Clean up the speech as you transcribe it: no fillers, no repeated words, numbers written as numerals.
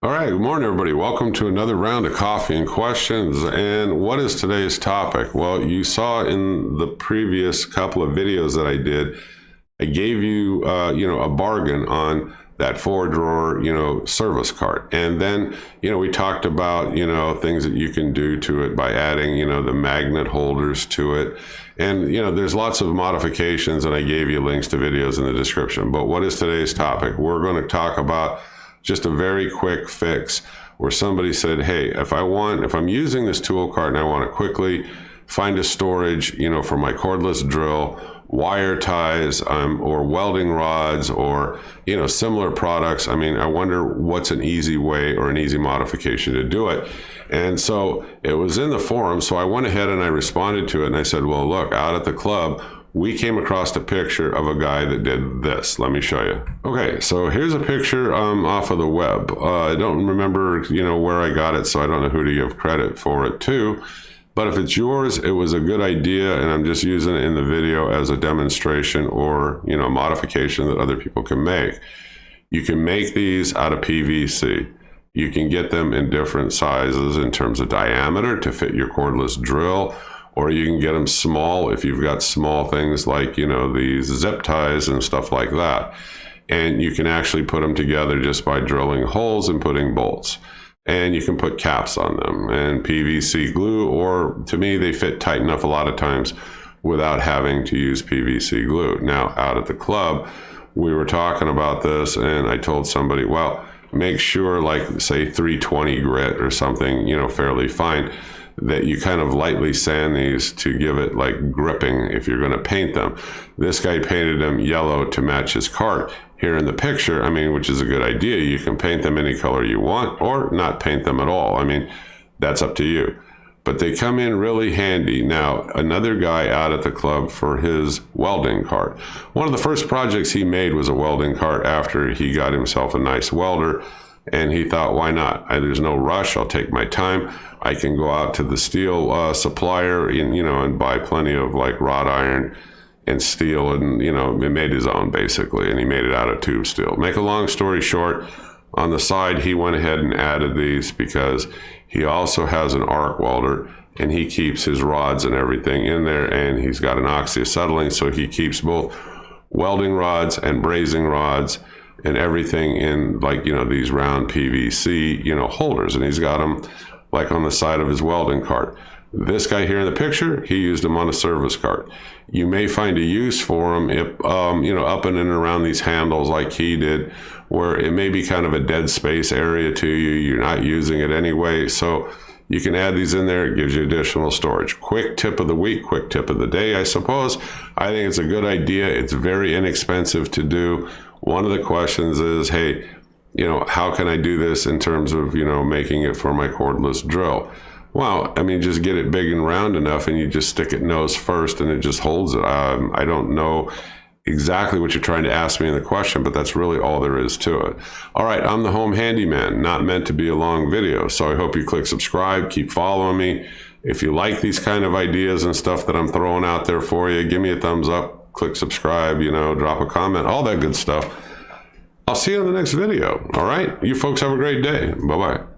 All right, good morning, everybody. Welcome to another round of coffee and questions. And what is today's topic? Well, you saw in the previous couple of videos that I did, I gave you, a bargain on that 4-drawer, service cart. And then, we talked about, things that you can do to it by adding, the magnet holders to it. And, there's lots of modifications, and I gave you links to videos in the description. But what is today's topic? We're going to talk about just a very quick fix where somebody said, hey, if I'm using this tool cart and I want to quickly find a storage, for my cordless drill, wire ties, or welding rods, or, similar products. I mean, I wonder what's an easy way or an easy modification to do it. And so it was in the forum. So I went ahead and I responded to it and I said, well, look, out at the club, we came across a picture of a guy that did this. Let me show you. Okay, so here's a picture off of the web. I don't remember, where I got it, so I don't know who to give credit for it to. But if it's yours, it was a good idea, and I'm just using it in the video as a demonstration or, modification that other people can make. You can make these out of PVC. You can get them in different sizes in terms of diameter to fit your cordless drill, or you can get them small if you've got small things like, these zip ties and stuff like that. And you can actually put them together just by drilling holes and putting bolts. And you can put caps on them and PVC glue, or to me, they fit tight enough a lot of times without having to use PVC glue. Now, out at the club, we were talking about this and I told somebody, well, make sure, like say 320 grit or something, fairly fine, that you kind of lightly sand these to give it like gripping if you're going to paint them. This guy painted them yellow to match his cart. Here in the picture, which is a good idea, you can paint them any color you want or not paint them at all. That's up to you. But they come in really handy. Now, another guy out at the club for his welding cart. One of the first projects he made was a welding cart after he got himself a nice welder. And he thought, why not? There's no rush. I'll take my time. I can go out to the steel supplier and buy plenty of like wrought iron and steel, and he made his own basically, and he made it out of tube steel. Make a long story short, on the side he went ahead and added these because he also has an arc welder and he keeps his rods and everything in there, and he's got an oxyacetylene, so he keeps both welding rods and brazing rods and everything in these round PVC holders, and he's got them like on the side of his welding cart. This guy here in the picture, he used them on a service cart. You may find a use for them if, up and in and around these handles like he did, where it may be kind of a dead space area to you. You're not using it anyway. So you can add these in there. It gives you additional storage. Quick tip of the week, quick tip of the day, I suppose. I think it's a good idea. It's very inexpensive to do. One of the questions is, hey, how can I do this in terms of, making it for my cordless drill? Well, just get it big and round enough and you just stick it nose first and it just holds it. I don't know exactly what you're trying to ask me in the question, but that's really all there is to it. All right, I'm the home handyman, not meant to be a long video. So I hope you click subscribe, keep following me. If you like these kind of ideas and stuff that I'm throwing out there for you, give me a thumbs up, click subscribe, drop a comment, all that good stuff. I'll see you in the next video. All right, you folks have a great day. Bye-bye.